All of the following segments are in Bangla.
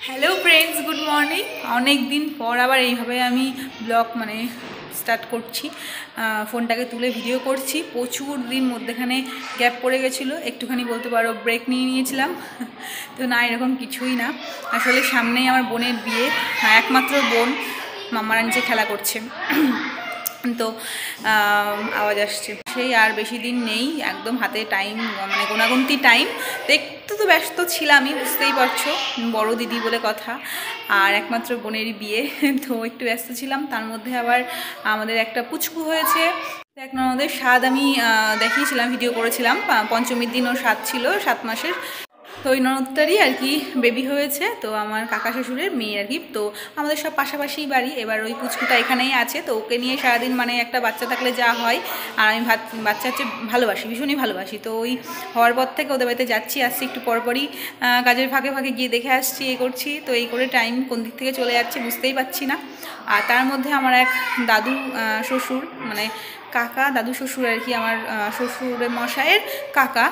Hello friends, good morning. অনেক দিন পর আবার এইভাবে আমি ব্লগ স্টার্ট করছি, ফোনটাকে তুলে ভিডিও করছি। প্রচুর দিন মধ্যেখানে গ্যাপ পড়ে গেছিলো, একটুখানি বলতে পারো ব্রেক নিয়ে নিয়েছিলাম। তো না, এরকম কিছুই না। আসলে সামনেই আমার বোনের বিয়ে, একমাত্র বোন, মামারা নিচে খেলা করছে। তো আওয়াজ আসছে, সেই আর বেশি দিন নেই, একদম হাতে টাইম, গোনাগুনতি টাইম। দেখতে তো ব্যস্ত ছিলামই, বুঝতেই পারছো, বড় দিদি বলে কথা, আর একমাত্র বোনেরই বিয়ে। তো একটু ব্যস্ত ছিলাম, তার মধ্যে আবার আমাদের একটা পুচকু হয়েছে। এক ননদের স্বাদ আমি দেখিয়েছিলাম, ভিডিও করেছিলাম, পঞ্চমীর দিন ওর স্বাদ ছিল 7 মাসের। তো ওই ননদটারই আর কি বেবি হয়েছে, তো আমার কাকা শ্বশুরের মেয়ে আর কি। তো আমাদের সব পাশাপাশি বাড়ি, এবার ওই পুচকুটা এখানেই আছে, তো ওকে নিয়ে সারাদিন একটা বাচ্চা থাকলে যা হয়। আর আমি বাচ্চা হচ্ছে ভালোবাসি, ভীষণই ভালোবাসি। তো ওই হওয়ার পর থেকে ওদের বাড়িতে যাচ্ছি আসছি, একটু পরপরই কাজের ফাঁকে ফাঁকে গিয়ে দেখে আসছি, এ করছি। তো এই করে টাইম কোন দিক থেকে চলে যাচ্ছে বুঝতেই পারছি না। আর তার মধ্যে আমার এক দাদু শ্বশুর, কাকা দাদু শ্বশুর আর কি, আমার শ্বশুরের মশাইয়ের কাকা,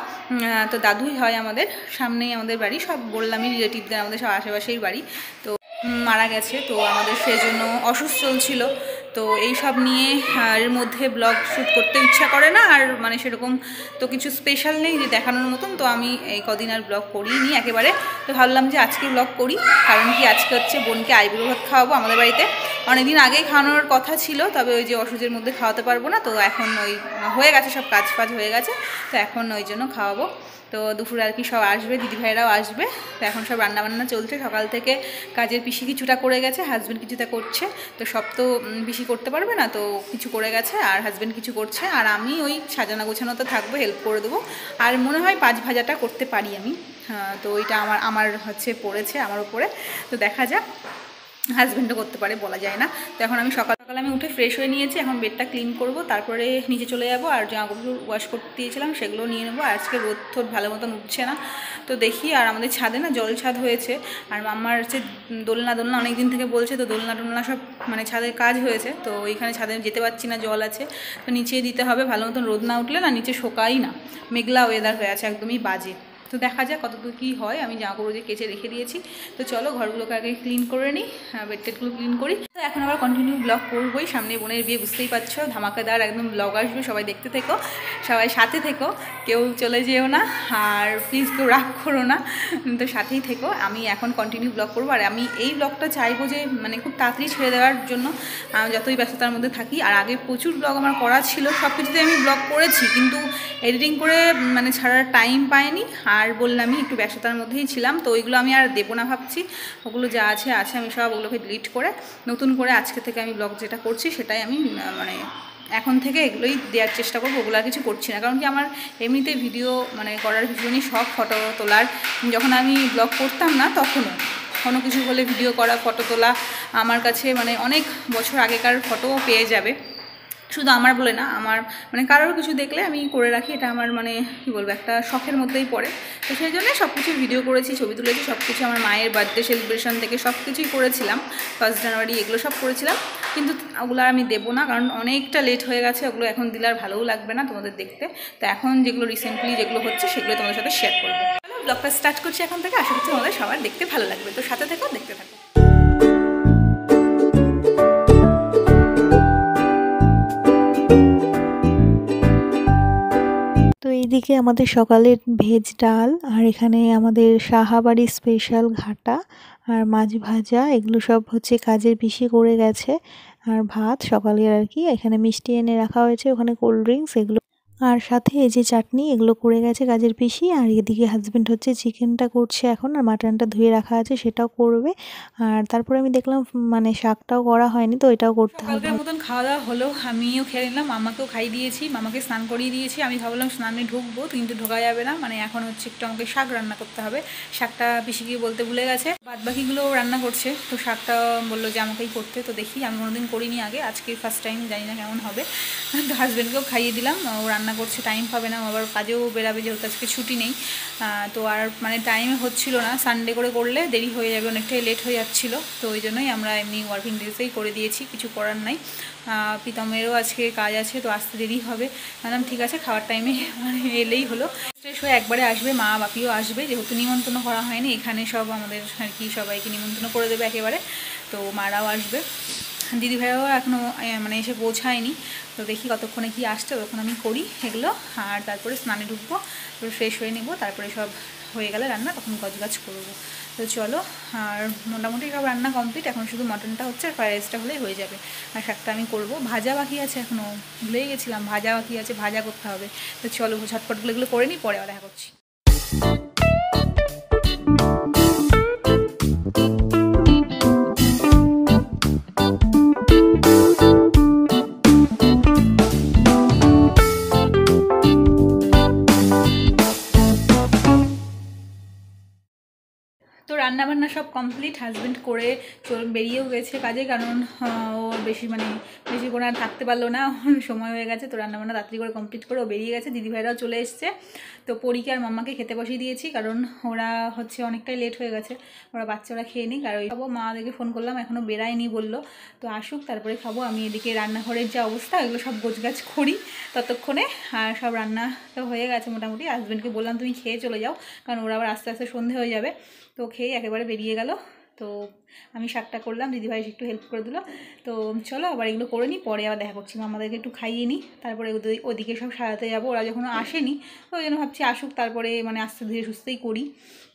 তো দাদুই হয় আমাদের, সামনেই আমাদের বাড়ি, সব বললামই রিলেটিভদের, আমাদের সব আশেপাশেই বাড়ি। তো মারা গেছে, তো আমাদের সেই জন্য অসুস্থ চলছিল। তো এই সব নিয়ে এর মধ্যে ব্লগ শ্যুট করতে ইচ্ছা করে না, আর সেরকম তো কিছু স্পেশাল নেই যে দেখানোর মতন। তো আমি এই কদিন আর ব্লগ করিনি একেবারে। তো ভাবলাম যে আজকে ব্লগ করি, কারণ কি আজকে হচ্ছে বোনকে আইবুড়ো ভাত খাওয়াবো আমাদের বাড়িতে। অনেকদিন আগেই খাওয়ানোর কথা ছিল, তবে ওই যে অসুখের মধ্যে খাওয়াতে পারবো না। তো এখন ওই হয়ে গেছে, সব কাজ ফাজ হয়ে গেছে, তো এখন ওই জন্য খাওয়াবো। তো দুপুরে আর কি সব আসবে, দিদিভাইরাও আসবে। তো এখন সব রান্নাবান্না চলছে, সকাল থেকে কাজের পিসি কিছুটা করে গেছে, হাজব্যান্ড কিছুটা করছে। তো সব তো পিসি করতে পারবে না, তো কিছু করে গেছে, আর হাজব্যান্ড কিছু করছে, আর আমি ওই সাজানো গোছানোতে থাকবো, হেল্প করে দেবো। আর মনে হয় 5 ভাজাটা করতে পারি আমি। তো ওইটা আমার হচ্ছে পড়েছে আমার উপরে, তো দেখা যাক। হাজব্যান্ডও করতে পারে, বলা যায় না। তো এখন আমি সকাল সকাল আমি উঠে ফ্রেশ হয়ে নিয়েছি, এখন বেডটা ক্লিন করব, তারপরে নিচে চলে যাব। আর জামাকাপড় ওয়াশ করতে দিয়েছিলাম সেগুলো নিয়ে নেবো। আজকে রোদ থোদ ভালো মতন উঠছে না, তো দেখি। আর আমাদের ছাদে না জল ছাদ হয়েছে, আর মাম্মার হচ্ছে দোলনা অনেক দিন থেকে বলছে, তো দোলনা সব ছাদের কাজ হয়েছে। তো ওইখানে ছাদে যেতে পারছি না, জল আছে, তো নিচে দিতে হবে। ভালো মতন রোদ না উঠলে না নিচে শোকাই না, মেঘলা ওয়েদার হয়ে আছে, একদমই বাজে। তো দেখা যাক কতদূর কী হয়। আমি জামাকাপড় যে কেচে রেখে দিয়েছি। তো চলো ঘরগুলোকে আগে ক্লিন করে নিই, বেডটেডগুলো ক্লিন করি। তো এখন আবার কন্টিনিউ ব্লগ করবোই, সামনে বোনের বিয়ে, বুঝতেই পারছো, ধামাকাদার একদম ব্লগ আসবে। সবাই দেখতে থেকো, সবাই সাথে থেকো, কেউ চলে যেও না, আর প্লিজ কেউ রাগ করো না, তো সাথেই থেকো। আমি এখন কন্টিনিউ ব্লগ করবো, আর আমি এই ব্লগটা চাইবো যে খুব তাড়াতাড়ি ছেড়ে দেওয়ার জন্য, যতই ব্যস্ততার মধ্যে থাকি। আর আগে প্রচুর ব্লগ আমার করা ছিল, সব কিছুতে আমি ব্লগ করেছি, কিন্তু এডিটিং করে ছাড়ার টাইম পাইনি। আর বললামই একটু ব্যস্ততার মধ্যেই ছিলাম, তো ওইগুলো আমি আর দেবো না ভাবছি। ওগুলো যা আছে আমি সব ওগুলোকে ডিলিট করে নতুন করে আজকে থেকে আমি ব্লগ যেটা করছি সেটাই আমি এখন থেকে এগুলোই দেওয়ার চেষ্টা করবো। ওগুলো আর কিছু করছি না, কারণ কি আমার এমনিতে ভিডিও করার ভীষণই শখ, ফটো তোলার। যখন আমি ব্লগ করতাম না, তখনও কোনো কিছু হলে ভিডিও করা, ফটো তোলা, আমার কাছে অনেক বছর আগেকার ফটোও পেয়ে যাবে। শুধু আমার বলে না, আমার কারোর কিছু দেখলে আমি করে রাখি, এটা আমার কী বলবো, একটা শখের মধ্যেই পড়ে। তো সেই জন্য সব কিছু ভিডিও করেছি, ছবি তুলেছি, সব কিছু। আমার মায়ের বার্থডে সেলিব্রেশন থেকে সব কিছুই করেছিলাম, 1 জানুয়ারি এগুলো সব করেছিলাম, কিন্তু ওগুলো আমি দেবো না, কারণ অনেকটা লেট হয়ে গেছে। ওগুলো এখন দিলে আর ভালোও লাগবে না তোমাদের দেখতে। তো এখন যেগুলো রিসেন্টলি যেগুলো হচ্ছে সেগুলো তোমাদের সাথে শেয়ার করবো। ব্লগটা স্টার্ট করছি এখন থেকে, আশা করছি তোমাদের সবার দেখতে ভালো লাগবে। তো সাথে থেকো, দেখতে থাকো। তো এইদিকে আমাদের সকালের ভেজ ডাল, আর এখানে আমাদের সাহাবাড়ি স্পেশাল ঘাটা আর মাছ ভাজা, এগুলো সব হচ্ছে কাজের পিসি করে গেছে। আর ভাত সকালের আর কি, এখানে মিষ্টি এনে রাখা হয়েছে, ওখানে কোল্ড ড্রিঙ্কস, এগুলো আর সাথে এই যে চাটনি, এগুলো করে গেছে কাজের পিসি। আর এদিকে হাজবেন্ড হচ্ছে চিকেনটা করছে এখন, আর মাটনটা ধুয়ে রাখা আছে সেটাও করবে। আর তারপরে আমি দেখলাম শাকটাও করা হয়নি, তো এটাও করতে হবে। সকালকার মতন খাওয়া দাওয়া হলো, আমিও খেয়ে নিলাম, মামাকেও খাইয়ে দিয়েছি, মামাকে স্নান করিয়ে দিয়েছি। আমি ভাবলাম স্নানে ঢুকবো, কিন্তু ঢোকা যাবে না, এখন হচ্ছে একটু আমাকে শাক রান্না করতে হবে। শাকটা পিসিকে বলতে ভুলে গেছে, বাদ বাকিগুলো রান্না করছে। তো শাকটা বললো যে আমাকেই করতে। তো দেখি, আমি কোনোদিন করিনি আগে, আজকে ফার্স্ট টাইম, জানি না কেমন হবে। তো হাজব্যান্ডকেও খাইয়ে দিলাম, ও রান্না রান্না করছে, টাইম পাবে না, আবার কাজেও বেরাবে যেহেতু আজকে ছুটি নেই। তো আর মানে টাইমে হচ্ছিল না, সানডে করে করলে দেরি হয়ে যাবে, অনেকটাই লেট হয়ে যাচ্ছিলো। তো ওই জন্যই আমরা এমনি ওয়ার্কিং ডেজেই করে দিয়েছি, কিছু করার নাই। প্রীতমেরও আজকে কাজ আছে, তো আসতে দেরি হবে। বললাম ঠিক আছে, খাওয়ার টাইমে মানে এলেই হলো। ফ্রেশ হয়ে একবারে আসবে, মা বাপিও আসবে, যেহেতু নিমন্ত্রণ করা হয়নি এখানে, সব আমাদের আর কি সবাইকে নিমন্ত্রণ করে দেবে একেবারে। তো মারাও আসবে, দিদিভাইরাও এখনও মানে এসে পৌঁছায়নি। তো দেখি কতক্ষণে কি আসছে, ততক্ষণ আমি করি এগুলো, আর তারপরে স্নানে ঢুকবো, তারপরে ফ্রেশ হয়ে নেবো, তারপরে সব হয়ে গেলে রান্না তখন গজগাছ করবো। তো চলো, আর মোটামুটি সব রান্না কমপ্লিট, এখন শুধু মটনটা হচ্ছে আর ফ্রাইড রাইসটা হলেই হয়ে যাবে। আর শাকটা আমি করবো, ভাজা বাকি আছে, এখনও ভুলেই গেছিলাম, ভাজা বাকি আছে, ভাজা করতে হবে। তো চলো ঝটপটগুলো এগুলো করে নিই, পরে আবার দেখা করছি। তো রান্নাবান্না সব কমপ্লিট, হাজব্যান্ড করে বেরিয়েও গেছে কাজে, কারণ ও বেশি করে আর থাকতে পারলো না, সময় হয়ে গেছে। তো রান্নাবান্না তাড়াতাড়ি করে কমপ্লিট করে ও বেরিয়ে গেছে, দিদিভাইরাও চলে এসছে। তো পরীকে আর মাম্মাকে খেতে বসিয়ে দিয়েছি, কারণ ওরা হচ্ছে অনেকটাই লেট হয়ে গেছে, ওরা বাচ্চারা খেয়ে নিক। আর ওই খাবো, মা দেখে ফোন করলাম, এখনও বেরায়নি বললো, তো আসুক তারপরে খাবো। আমি এদিকে রান্নাঘরের যে অবস্থা এগুলো সব গোছগাছ করি ততক্ষণে, আর সব রান্না তো হয়ে গেছে মোটামুটি। হাজব্যান্ডকে বললাম তুমি খেয়ে চলে যাও, কারণ ওরা আবার আস্তে আস্তে সন্ধে হয়ে যাবে। তো খেয়ে একেবারে বেরিয়ে গেল। তো আমি শাকটা করলাম, দিদিভাই একটু হেল্প করে দিল। তো চলো আবার এগুলো করে নিই, পরে আবার দেখা করছি। আমাদেরকে একটু খাইয়ে নিই, তারপরে ওদিকে সব সারাতে যাবো। ওরা যখন আসেনি, তো ওই জন্য ভাবছি আসুক, তারপরে মানে আস্তে ধীরে সুস্থেই করি।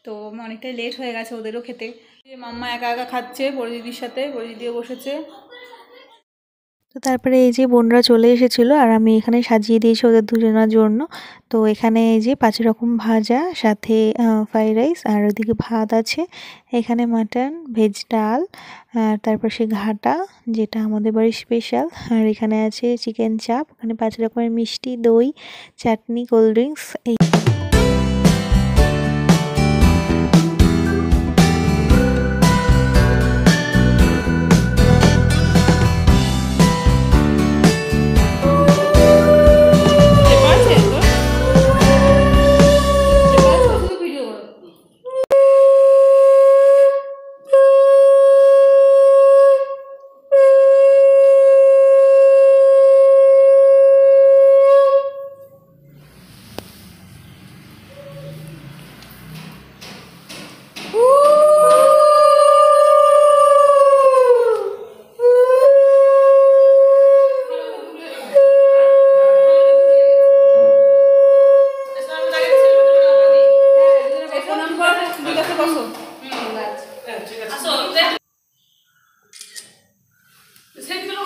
তো অনেকটাই লেট হয়ে গেছে ওদেরও খেতে। মাম্মা একা একা খাচ্ছে বড় দিদির সাথে, বড় দিদিও বসেছে। তো তারপরে এই যে বোনরা চলে এসেছিলো, আর আমি এখানে সাজিয়ে দিয়েছি ওদের দুজনের জন্য। তো এখানে এই যে 5 রকম ভাজা, সাথে ফ্রাইড রাইস, আর ওদিকে ভাত আছে, এখানে মাটন, ভেজ ডাল, তারপর সে ঘাটা যেটা আমাদের বাড়ির স্পেশাল, আর এখানে আছে চিকেন চাপ, ওখানে 5 রকমের মিষ্টি, দই, চাটনি, কোল্ড ড্রিঙ্কস। এই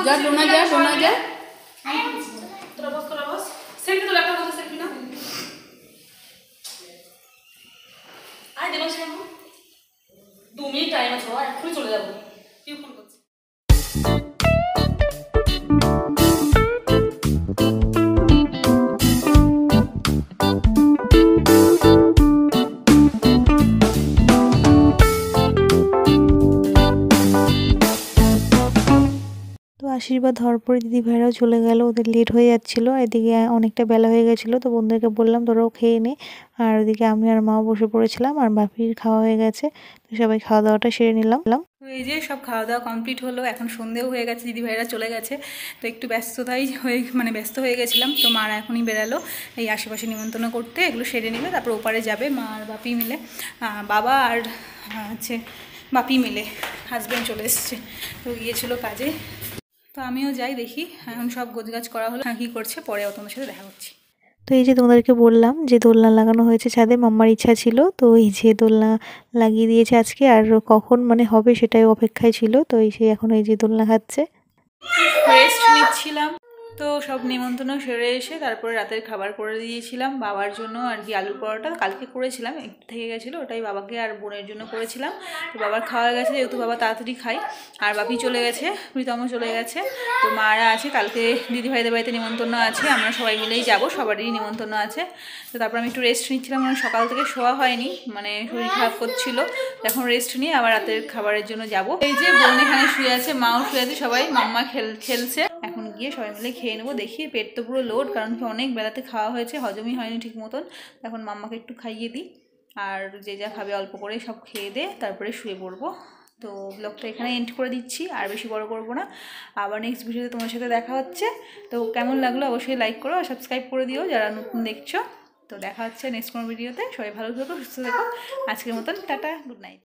যা ডোনা যা তোরা বস সেলফি তো একটা বসে সেলফি না আয় দেব সামনে 2 মিনিট টাইম আছে, এখনই চলে যাব। কি ফোন করছিস? আশীর্বাদ হওয়ার পরে দিদিভাইরাও চলে গেল, ওদের লেট হয়ে যাচ্ছিলো, এদিকে অনেকটা বেলা হয়ে গেছিলো। তো বন্ধুদেরকে বললাম তোরাও খেয়ে নে, আর ওদিকে আমি আর মা বসে পড়েছিলাম, আর বাপির খাওয়া হয়ে গেছে। তো সবাই খাওয়া দাওয়াটা সেরে নিলাম। তো এই যে সব খাওয়া দাওয়া কমপ্লিট হলো, এখন সন্ধেও হয়ে গেছে, দিদিভাইরা চলে গেছে। তো একটু ব্যস্ত হয়ে গেছিলাম। তো মারা এখনই বেরালো এই আশেপাশে নিমন্ত্রণ করতে, এগুলো সেরে নিলে তারপর ওপারে যাবে মা আর বাপি মিলে, বাবা আর হচ্ছে বাপি মিলে। হাজব্যান্ড চলে এসছে, তো গিয়েছিলো কাজে। তো আমিও যাই, দেখি এখন সব গোছগাছ করা হলো, কী করছে পরে তোমার সাথে দেখা করছি। তো এই যে তোমাদেরকে বললাম যে দোলনা লাগানো হয়েছে ছাদে, মাম্মার ইচ্ছা ছিল, তো এই যে দোলনা লাগিয়ে দিয়েছে আজকে, আর কখন মানে হবে সেটাই অপেক্ষায় ছিল। তো এই যে এখন এই যে দোলনা খাচ্ছে, রেস্ট নিচ্ছিলাম। তো সব নিমন্ত্রণ সেরে এসে তারপরে রাতের খাবার করে দিয়েছিলাম বাবার জন্য আর কি। আলুর পরোটা কালকে করেছিলাম, একটু থেকে গেছিলো, ওটাই বাবাকে আর বোনের জন্য করেছিলাম। তো বাবার খাওয়া গেছে, যেহেতু বাবা তাড়াতাড়ি খায়। আর বাপি চলে গেছে, প্রীতমও চলে গেছে। তো মারা আছে, কালকে দিদিভাইদের বাড়িতে নিমন্ত্রণ আছে, আমরা সবাই মিলেই যাব, সবারই নিমন্ত্রণ আছে। তো তারপর আমি একটু রেস্ট নিচ্ছিলাম, মানে সকাল থেকে শোয়া হয়নি, মানে শরীর খারাপ করছিল। এখন রেস্ট নিয়ে আবার রাতের খাবারের জন্য যাব। এই যে বোন এখানে শুয়ে আছে, মাও শুয়ে আছে, সবাই মাম্মা খেলছে। এখন গিয়ে সবাই মিলে খেয়ে নেবো। দেখি পেট তো পুরো লোড, কারণ কি অনেক বেলাতে খাওয়া হয়েছে, হজমই হয়নি ঠিক মতন। এখন মাম্মাকে একটু খাইয়ে দিই, আর যে যা খাবে অল্প করে সব খেয়ে দে, তারপরে শুয়ে পড়বো। তো ব্লগটা এখানে এন্ড করে দিচ্ছি, আর বেশি বড় করব না। আবার নেক্সট ভিডিওতে তোমার সাথে দেখা হচ্ছে। তো কেমন লাগলো অবশ্যই লাইক করো আর সাবস্ক্রাইব করে দিও যারা নতুন দেখছো। তো দেখা হচ্ছে নেক্সট কোনো ভিডিওতে। সবাই ভালো থেকো, সুস্থ থেকো। আজকের মতন টাটা, গুড নাইট।